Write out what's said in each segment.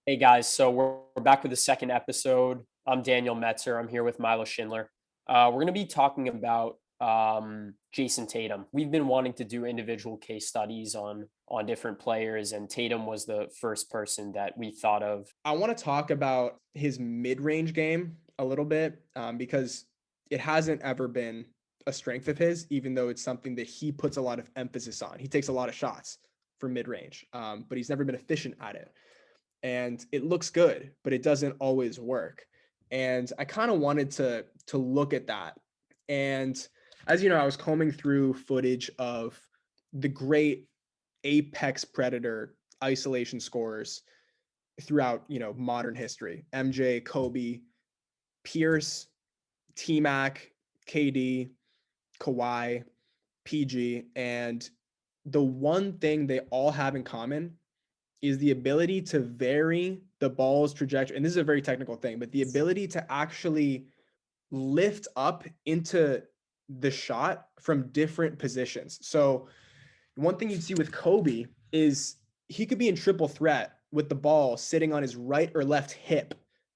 Hey guys, so we're back with the second episode. I'm Daniel Metzer. I'm here with Milo Schindler. We're going to be talking about Jayson Tatum. We've been wanting to do individual case studies on different players, and Tatum was the first person that we thought of. I want to talk about his mid-range game a little bit because it hasn't ever been a strength of his, even though it's something that he puts a lot of emphasis on. He takes a lot of shots for mid-range, but he's never been efficient at it. And it looks good, but it doesn't always work. And I kind of wanted to look at that. And as you know, I was combing through footage of the great apex predator isolation scorers throughout, modern history. MJ, Kobe, Pierce, T-Mac, KD, Kawhi, PG, and the one thing they all have in common is the ability to vary the ball's trajectory. And this is a very technical thing, but the ability to actually lift up into the shot from different positions. So one thing you'd see with Kobe is he could be in triple threat with the ball sitting on his right or left hip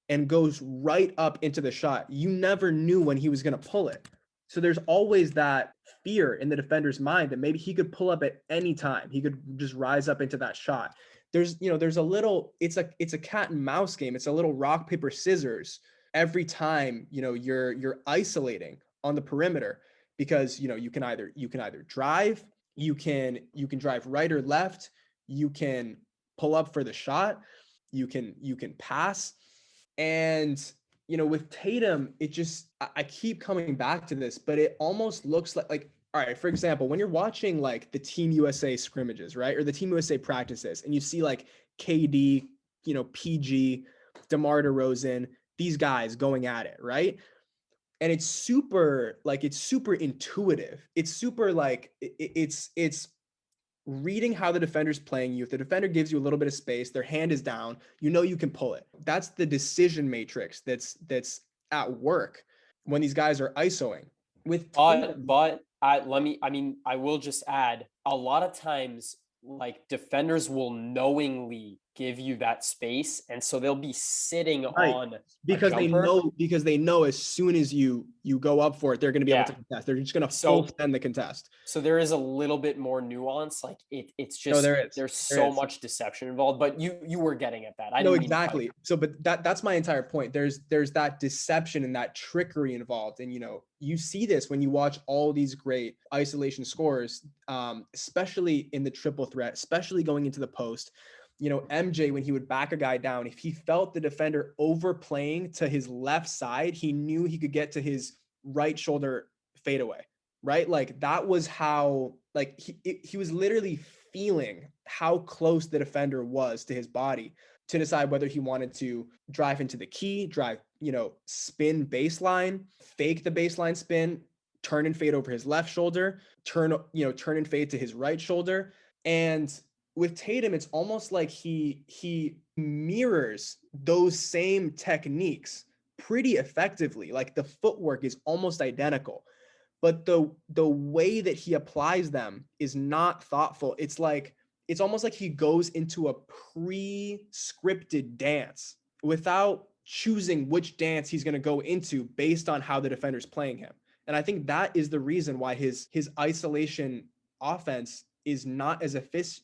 and goes right up into the shot. You never knew when he was going to pull it. So there's always that fear in the defender's mind that maybe he could pull up at any time. He could just rise up into that shot. There's a little, it's a cat and mouse game. It's a little rock, paper, scissors every time, you're isolating on the perimeter because, you can either drive, you can drive right or left, you can pull up for the shot, you can pass. And with Tatum, it just I keep coming back to this, but it almost looks like all right, for example, when you're watching like the Team USA scrimmages, right? Or the Team USA practices, and you see like KD, PG, DeMar DeRozan, these guys going at it, right? And it's super intuitive. It's super like it's reading how the defender's playing you. If the defender gives you a little bit of space, their hand is down, you can pull it. That's the decision matrix that's at work when these guys are isoing. With Tatum, But I will just add, a lot of times, like defenders will knowingly give you that space, and so they'll be sitting right, on a because they jumper. know because they know as soon as you go up for it, they're going to be able to Yeah. contest. They're just going to full So send the contest. so there is a little bit more nuance. Like it's No, just there is. there's There so is. much deception involved. But you were getting at that. I No, didn't mean to cut exactly. So, but that's my entire point. There's that deception and that trickery involved, and you see this when you watch all these great isolation scores, especially in the triple threat, especially going into the post. MJ, when he would back a guy down, if he felt the defender overplaying to his left side, he knew he could get to his right shoulder fadeaway, right? Like that was how, like he was literally feeling how close the defender was to his body to decide whether he wanted to drive into the key, spin baseline, fake the baseline spin, turn and fade over his left shoulder, turn and fade to his right shoulder. And with Tatum, it's almost like he mirrors those same techniques pretty effectively. Like the footwork is almost identical, but the way that he applies them is not thoughtful. It's almost like he goes into a pre-scripted dance without choosing which dance he's going to go into based on how the defender's playing him. And I think that is the reason why his isolation offense is not as efficient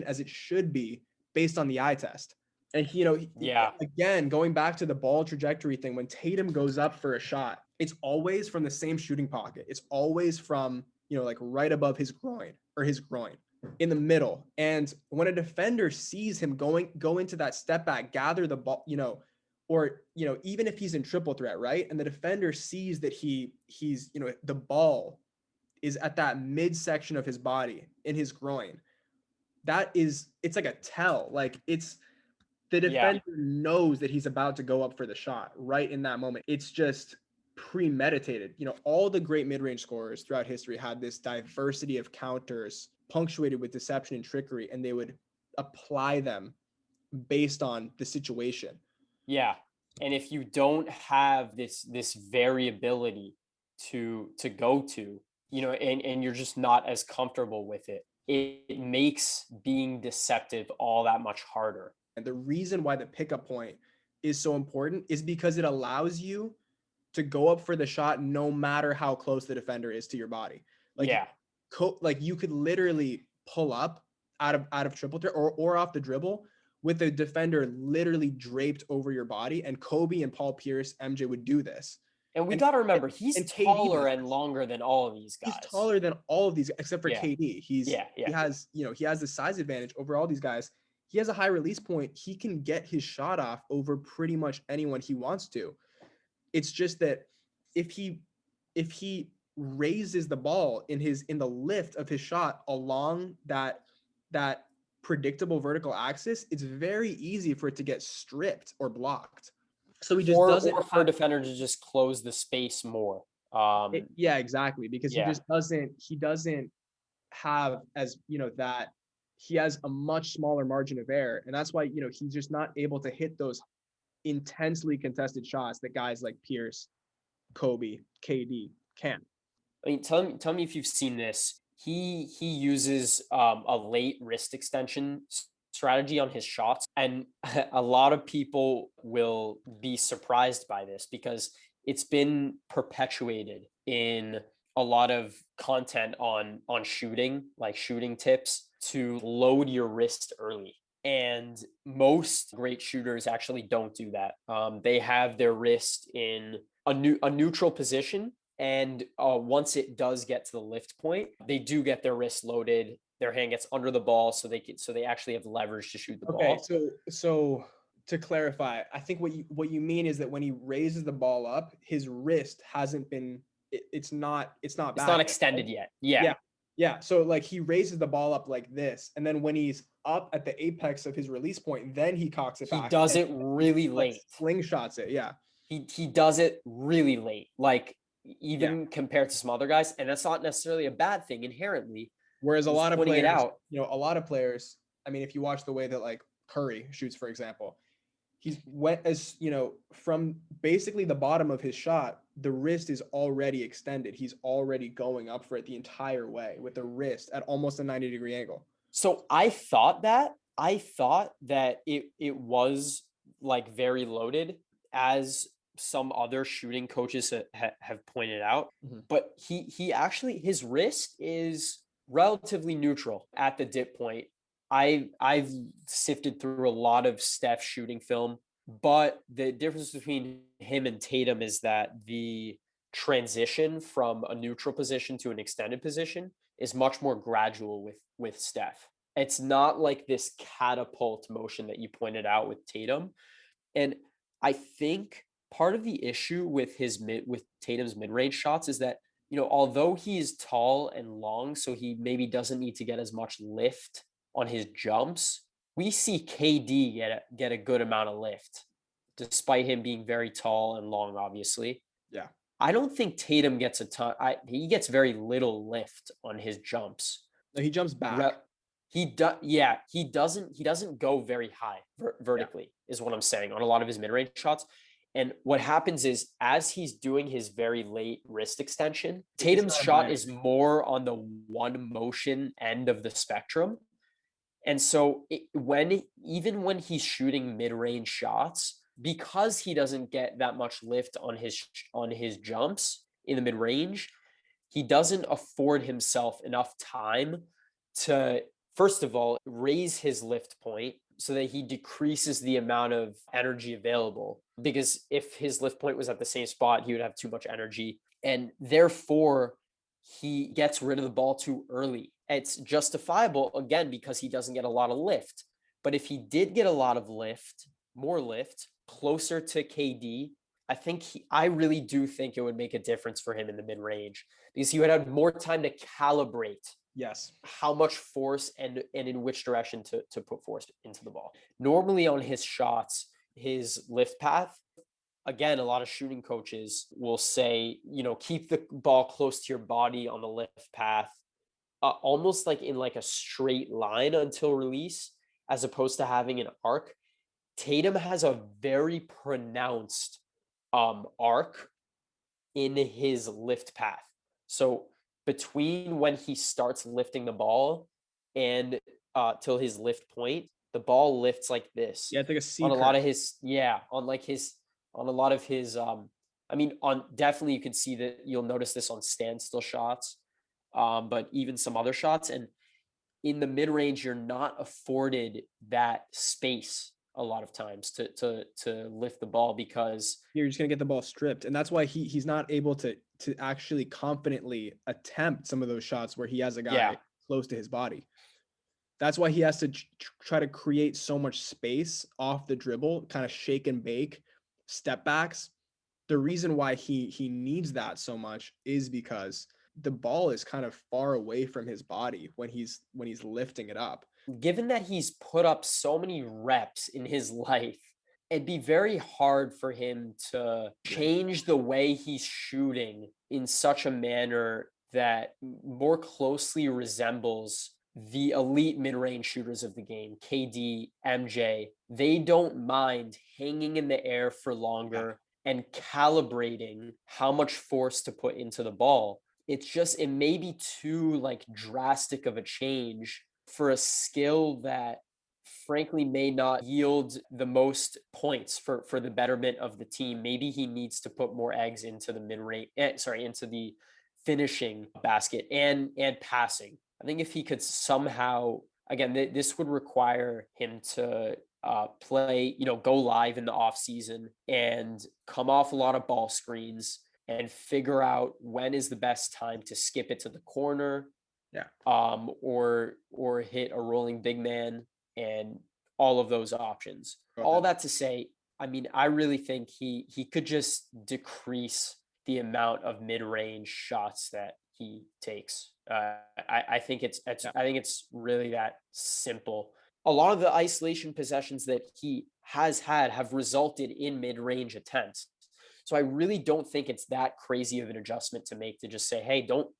as it should be based on the eye test. And Yeah. again, going back to the ball trajectory thing, when Tatum goes up for a shot, it's always from the same shooting pocket. It's always from, like right above his groin or his groin in the middle. And when a defender sees him go into that step back, gather the ball, or even if he's in triple threat, right? And the defender sees that he's the ball is at that midsection of his body in his groin. It's like a tell. Like it's the Yeah. defender knows that he's about to go up for the shot right in that moment. It's just premeditated. All the great mid-range scorers throughout history had this diversity of counters punctuated with deception and trickery, and they would apply them based on the situation. Yeah. And if you don't have this variability to go to, and you're just not as comfortable with it, it makes being deceptive all that much harder. And the reason why the pickup point is so important is because it allows you to go up for the shot no matter how close the defender is to your body. Like, Yeah. like you could literally pull up out of triple threat or off the dribble with the defender literally draped over your body. And Kobe and Paul Pierce, MJ would do this. And we And got to remember, he's and KD taller does and this. longer than all of these He's guys. taller than all of these except for Yeah. KD. Yeah. He Yeah. has, he has the size advantage over all these guys. He has a high release point. He can get his shot off over pretty much anyone he wants to. It's just that if he raises the ball in the lift of his shot along that predictable vertical axis, it's very easy for it to get stripped or blocked. So he just doesn't Or for a defender to just close the space more. yeah, exactly, because Yeah. he doesn't have as that he has a much smaller margin of error, and that's why he's just not able to hit those intensely contested shots that guys like Pierce, Kobe, KD can. I mean, tell me if you've seen this. He uses a late wrist extension strategy on his shots, and a lot of people will be surprised by this because it's been perpetuated in a lot of content on shooting, like shooting tips to load your wrist early. And most great shooters actually don't do that. They have their wrist in a neutral position, and once it does get to the lift point, they do get their wrist loaded. Their hand gets under the ball, so they actually have leverage to shoot the Okay, ball. so to clarify, I think what you mean is that when he raises the ball up, his wrist hasn't been it's not It's back not yet, right? extended yet. Yeah, Yeah. Yeah. So like he raises the ball up like this, and then when he's up at the apex of his release point, then he cocks it he back does and it really like late. slingshots it. Yeah. He does it really late, like Yeah. even compared to some other guys, and that's not necessarily a bad thing inherently. Whereas a Just lot of pointing it players, out. a lot of players, I mean, if you watch the way that like Curry shoots, for example, he's went as, from basically the bottom of his shot, the wrist is already extended. He's already going up for it the entire way with the wrist at almost a 90-degree angle. So I thought that it was like very loaded, as some other shooting coaches have pointed out. Mhm. But he actually, his wrist is relatively neutral at the dip point. I've sifted through a lot of Steph shooting film, but the difference between him and Tatum is that the transition from a neutral position to an extended position is much more gradual with Steph. It's not like this catapult motion that you pointed out with Tatum. And I think part of the issue with Tatum's mid-range shots is that, although he is tall and long, so he maybe doesn't need to get as much lift on his jumps, we see KD get a good amount of lift, despite him being very tall and long, obviously. Yeah. I don't think Tatum gets a ton. He gets very little lift on his jumps. No, he jumps back. Yeah, he doesn't go very high Yeah. vertically, is what I'm saying, on a lot of his mid-range shots. And what happens is, as he's doing his very late wrist extension, Tatum's shot is more on the one motion end of the spectrum. And so even when he's shooting mid-range shots, because he doesn't get that much lift on his jumps in the mid-range, he doesn't afford himself enough time to, first of all, raise his lift point so that he decreases the amount of energy available. Because if his lift point was at the same spot, he would have too much energy. And therefore, he gets rid of the ball too early. It's justifiable, again, because he doesn't get a lot of lift. But if he did get a lot of lift, more lift, closer to KD, I really do think it would make a difference for him in the mid range, because he would have more time to calibrate Yes. how much force and in which direction to put force into the ball. Normally on his shots, his lift path, again, a lot of shooting coaches will say, keep the ball close to your body on the lift path, almost like in like a straight line until release, as opposed to having an arc. Tatum has a very pronounced arc in his lift path. So between when he starts lifting the ball and till his lift point, the ball lifts like this Yeah, it's like a C on a lot curve. of his, yeah, on like his, on a lot of his, I mean, on definitely you can see that you'll notice this on standstill shots, but even some other shots. And in the mid range, you're not afforded that space a lot of times to lift the ball because You're just gonna get the ball stripped, and that's why he's not able to actually confidently attempt some of those shots where he has a yeah, guy close to his body. That's why he has to try to create so much space off the dribble, kind of shake and bake, step backs. The reason why he needs that so much is because the ball is kind of far away from his body when he's lifting it up. given that he's put up so many reps in his life, it'd be very hard for him to change the way he's shooting in such a manner that more closely resembles the elite mid-range shooters of the game, KD, MJ. They don't mind hanging in the air for Yeah. longer and calibrating how much force to put into the ball. It's just it may be too like drastic of a change for a skill that frankly may not yield the most points for the betterment of the team. Maybe he needs to put more eggs into the mid range, sorry, into the finishing basket and passing. I think if he could somehow, again, this would require him to play, go live in the off season and come off a lot of ball screens and figure out when is the best time to skip it to the corner, Yeah. or hit a rolling big man and all of those options. Go All ahead. that to say, I mean, I really think he could just decrease the amount of mid range shots that he takes. I think Yeah. I think it's really that simple. A lot of the isolation possessions that he has had have resulted in mid range attempts. So I really don't think it's that crazy of an adjustment to make to just say, hey, don't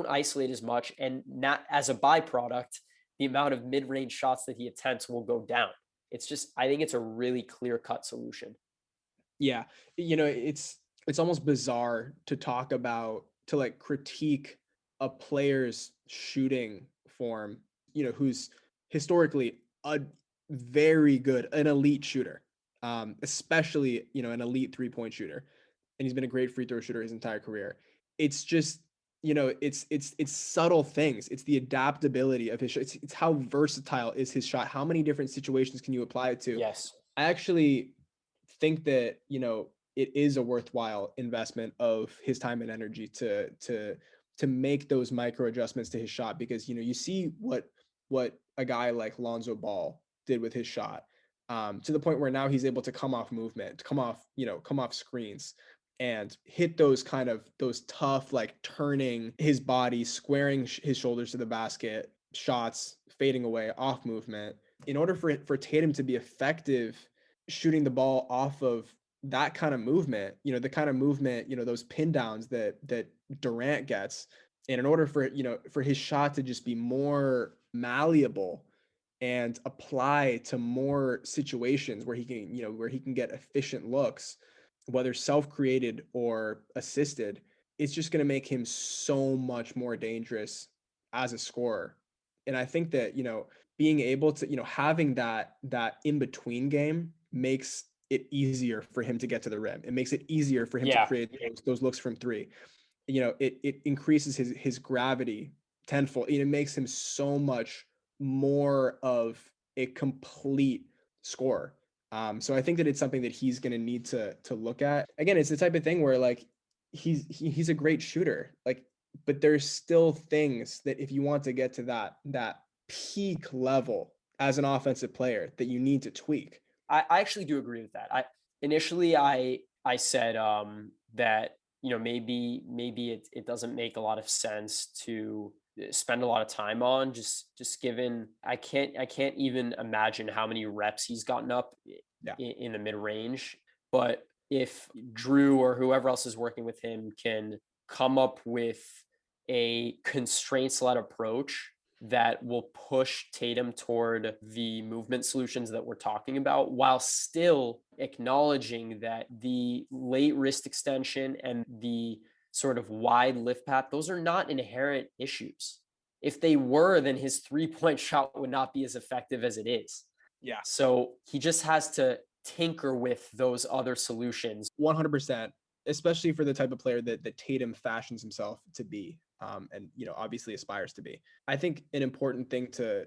isolate as much, and not as a byproduct, the amount of mid-range shots that he attempts will go down. It's just I think it's a really clear-cut solution. Yeah. It's almost bizarre to talk about to like critique a player's shooting form, who's historically a very good, an elite shooter. Especially, an elite three-point shooter. And he's been a great free throw shooter his entire career. It's just, it's subtle things. It's the adaptability of his shot. It's how versatile is his shot. How many different situations can you apply it to? Yes. I actually think that it is a worthwhile investment of his time and energy to make those micro adjustments to his shot, because you see what a guy like Lonzo Ball did with his shot, to the point where now he's able to come off movement, to come off screens and hit those tough, like turning his body, squaring his shoulders to the basket shots, fading away off movement. In order for Tatum to be effective shooting the ball off of that kind of movement, the kind of movement, those pin downs that Durant gets, and in order for his shot to just be more malleable and apply to more situations where he can get efficient looks, whether self-created or assisted, it's just going to make him so much more dangerous as a scorer. And I think that, being able to, having that in between game makes it easier for him to get to the rim. It makes it easier for him to Yeah. create those looks from three. It increases his gravity tenfold. It makes him so much more of a complete scorer. So I think that it's something that he's going to need to look at. Again, it's the type of thing where like he's a great shooter, like, but there's still things that if you want to get to that peak level as an offensive player that you need to tweak. I actually do agree with that. I said that maybe it doesn't make a lot of sense to spend a lot of time on, just given I can't even imagine how many reps he's gotten up Yeah. in the mid range. But if Drew or whoever else is working with him can come up with a constraints led approach that will push Tatum toward the movement solutions that we're talking about, while still acknowledging that the late wrist extension and the sort of wide lift path, those are not inherent issues. If they were, then his 3-point shot would not be as effective as it is. Yeah, So he just has to tinker with those other solutions. 100%, especially for the type of player that Tatum fashions himself to be, and obviously aspires to be. I think an important thing to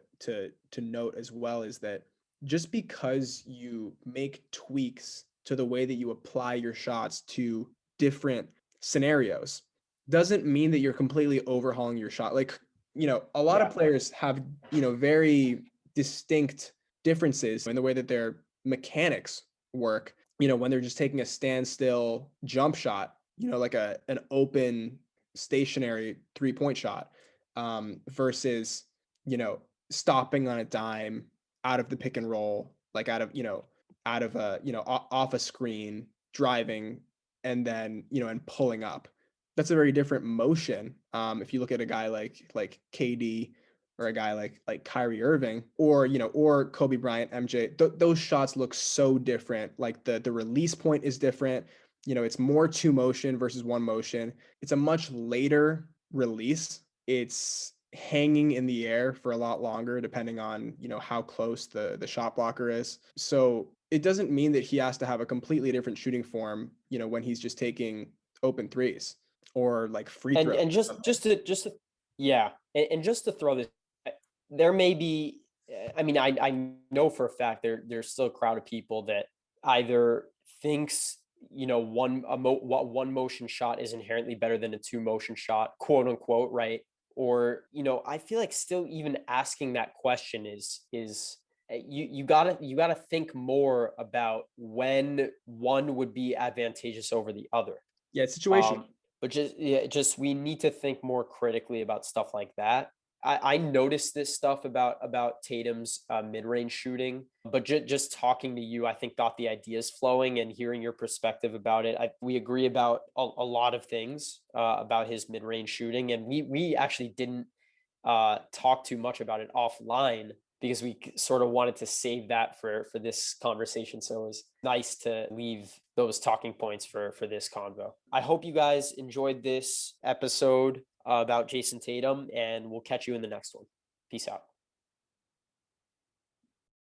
note as well is that just because you make tweaks to the way that you apply your shots to different scenarios doesn't mean that you're completely overhauling your shot. Like, a lot of Yeah. players have, very distinct differences in the way that their mechanics work, when they're just taking a standstill jump shot, like an open stationary 3-point shot, versus, you know, stopping on a dime out of the pick and roll, like out of a, off a screen, driving, and then, and pulling up. That's a very different motion. If you look at a guy like KD, or a guy like Kyrie Irving, or or Kobe Bryant, MJ, those shots look so different. Like the release point is different. It's more two motion versus one motion. It's a much later release. It's hanging in the air for a lot longer, depending on how close the shot blocker is. So it doesn't mean that he has to have a completely different shooting form, when he's just taking open threes or like free And throws. and just to yeah, and just to throw this, uh, there may be, I mean, I know for a fact there's still a crowd of people that either thinks, one motion shot is inherently better than a two motion shot, quote unquote, right? Or, I feel like still even asking that question is you gotta think more about when one would be advantageous over the other. Yeah, it's situational. Um, but just, yeah, just we need to think more critically about stuff like that. I noticed this stuff about Tatum's mid-range shooting, but just talking to you, I think got the ideas flowing and hearing your perspective about it. We agree about a lot of things about his mid-range shooting, and we actually didn't talk too much about it offline because we sort of wanted to save that for this conversation. So it was nice to leave those talking points for this convo. I hope you guys enjoyed this episode about Jayson Tatum, and we'll catch you in the next one. Peace out.